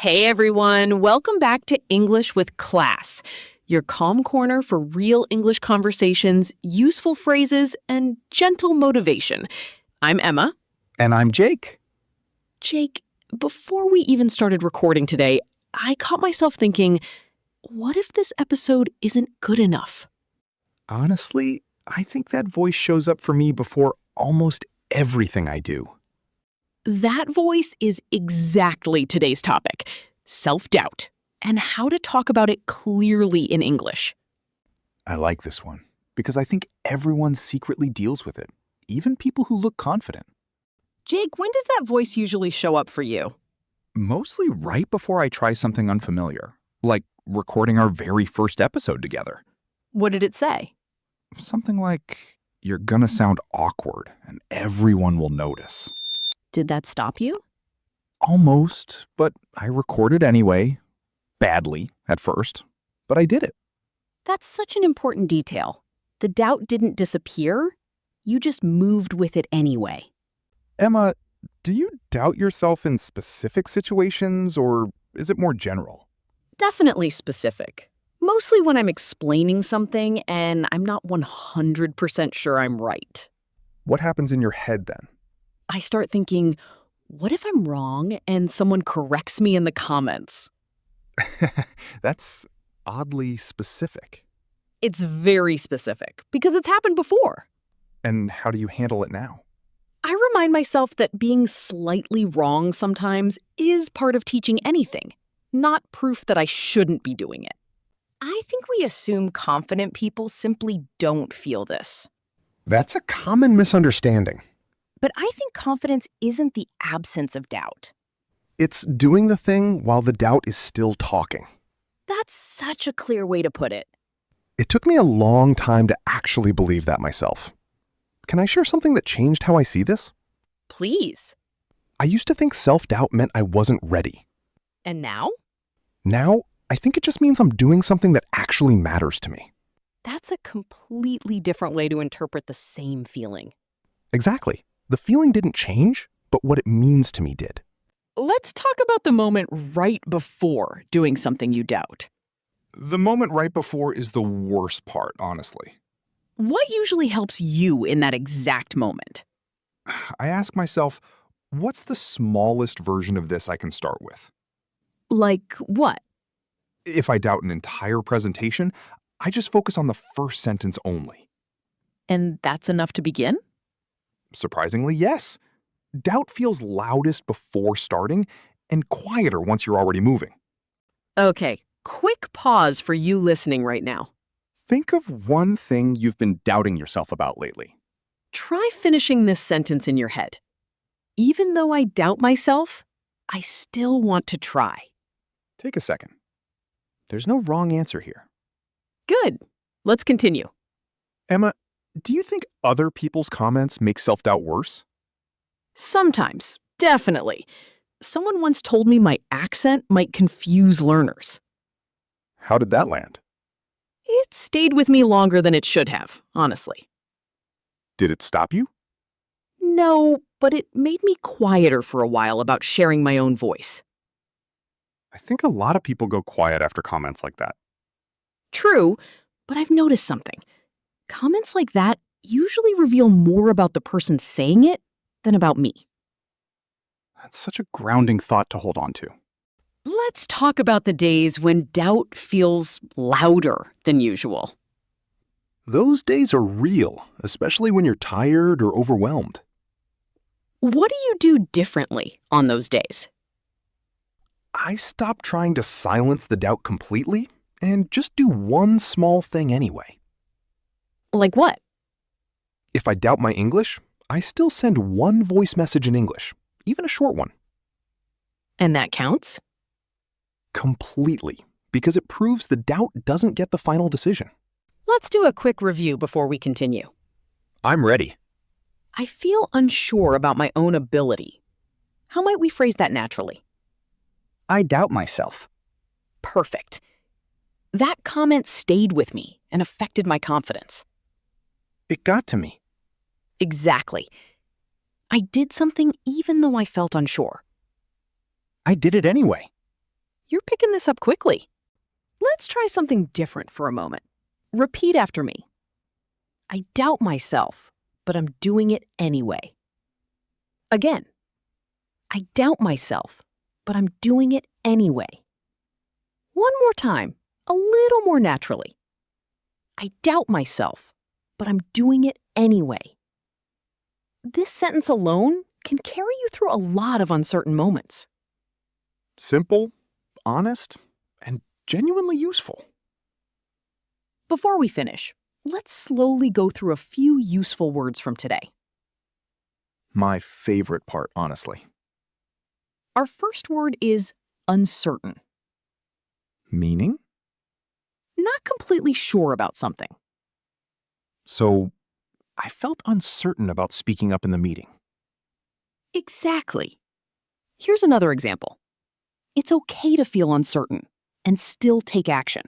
Hey everyone, welcome back to English with Class, your calm corner for real English conversations, useful phrases, and gentle motivation. I'm Emma. And I'm Jake. Jake, before we even started recording today, I caught myself thinking, what if this episode isn't good enough? Honestly, I think that voice shows up for me before almost everything I do. That voice is exactly today's topic, self-doubt, and how to talk about it clearly in English. I like this one because I think everyone secretly deals with it, even people who look confident. Jake, when does that voice usually show up for you? Mostly right before I try something unfamiliar, like recording our very first episode together. What did it say? Something like, "You're gonna sound awkward and everyone will notice." Did that stop you? Almost, but I recorded anyway. Badly at first, but I did it. That's such an important detail. The doubt didn't disappear. You just moved with it anyway. Emma, do you doubt yourself in specific situations, or is it more general? Definitely specific. Mostly when I'm explaining something and I'm not 100% sure I'm right. What happens in your head then? I start thinking, what if I'm wrong and someone corrects me in the comments? That's oddly specific. It's very specific because it's happened before. And how do you handle it now? I remind myself that being slightly wrong sometimes is part of teaching anything, not proof that I shouldn't be doing it. I think we assume confident people simply don't feel this. That's a common misunderstanding. But I think confidence isn't the absence of doubt. It's doing the thing while the doubt is still talking. That's such a clear way to put it. It took me a long time to actually believe that myself. Can I share something that changed how I see this? Please. I used to think self-doubt meant I wasn't ready. And now? Now, I think it just means I'm doing something that actually matters to me. That's a completely different way to interpret the same feeling. Exactly. The feeling didn't change, but what it means to me did. Let's talk about the moment right before doing something you doubt. The moment right before is the worst part, honestly. What usually helps you in that exact moment? I ask myself, what's the smallest version of this I can start with? Like what? If I doubt an entire presentation, I just focus on the first sentence only. And that's enough to begin? Surprisingly, yes. Doubt feels loudest before starting and quieter once you're already moving. Okay, quick pause for you listening right now. Think of one thing you've been doubting yourself about lately. Try finishing this sentence in your head. Even though I doubt myself, I still want to try. Take a second. There's no wrong answer here. Good. Let's continue. Emma, do you think other people's comments make self-doubt worse? Sometimes, definitely. Someone once told me my accent might confuse learners. How did that land? It stayed with me longer than it should have, honestly. Did it stop you? No, but it made me quieter for a while about sharing my own voice. I think a lot of people go quiet after comments like that. True, but I've noticed something. Comments like that usually reveal more about the person saying it than about me. That's such a grounding thought to hold on to. Let's talk about the days when doubt feels louder than usual. Those days are real, especially when you're tired or overwhelmed. What do you do differently on those days? I stopped trying to silence the doubt completely and just do one small thing anyway. Like what? If I doubt my English, I still send one voice message in English, even a short one. And that counts? Completely, because it proves the doubt doesn't get the final decision. Let's do a quick review before we continue. I'm ready. I feel unsure about my own ability. How might we phrase that naturally? I doubt myself. Perfect. That comment stayed with me and affected my confidence. It got to me. Exactly. I did something even though I felt unsure. I did it anyway. You're picking this up quickly. Let's try something different for a moment. Repeat after me. I doubt myself, but I'm doing it anyway. Again. I doubt myself, but I'm doing it anyway. One more time, a little more naturally. I doubt myself, but I'm doing it anyway. This sentence alone can carry you through a lot of uncertain moments. Simple, honest, and genuinely useful. Before we finish, let's slowly go through a few useful words from today. My favorite part, honestly. Our first word is uncertain. Meaning? Not completely sure about something. So, I felt uncertain about speaking up in the meeting. Exactly. Here's another example. It's okay to feel uncertain and still take action.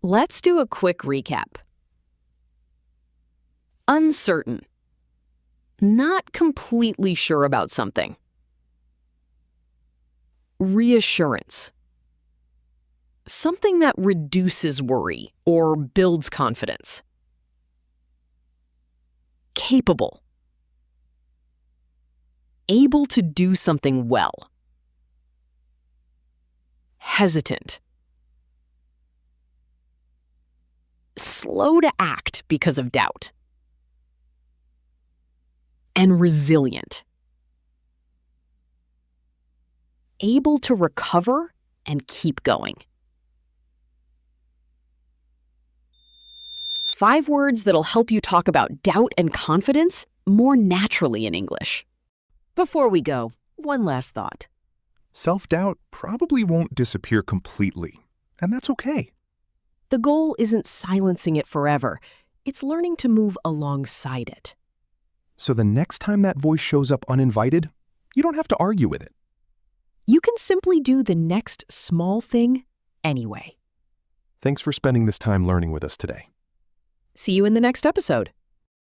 Let's do a quick recap. Uncertain. Not completely sure about something. Reassurance. Something that reduces worry or builds confidence. Capable. Able to do something well. Hesitant. Slow to act because of doubt. And resilient. Able to recover and keep going. 5 words that'll help you talk about doubt and confidence more naturally in English. Before we go, one last thought. Self-doubt probably won't disappear completely, and that's okay. The goal isn't silencing it forever. It's learning to move alongside it. So the next time that voice shows up uninvited, you don't have to argue with it. You can simply do the next small thing anyway. Thanks for spending this time learning with us today. See you in the next episode.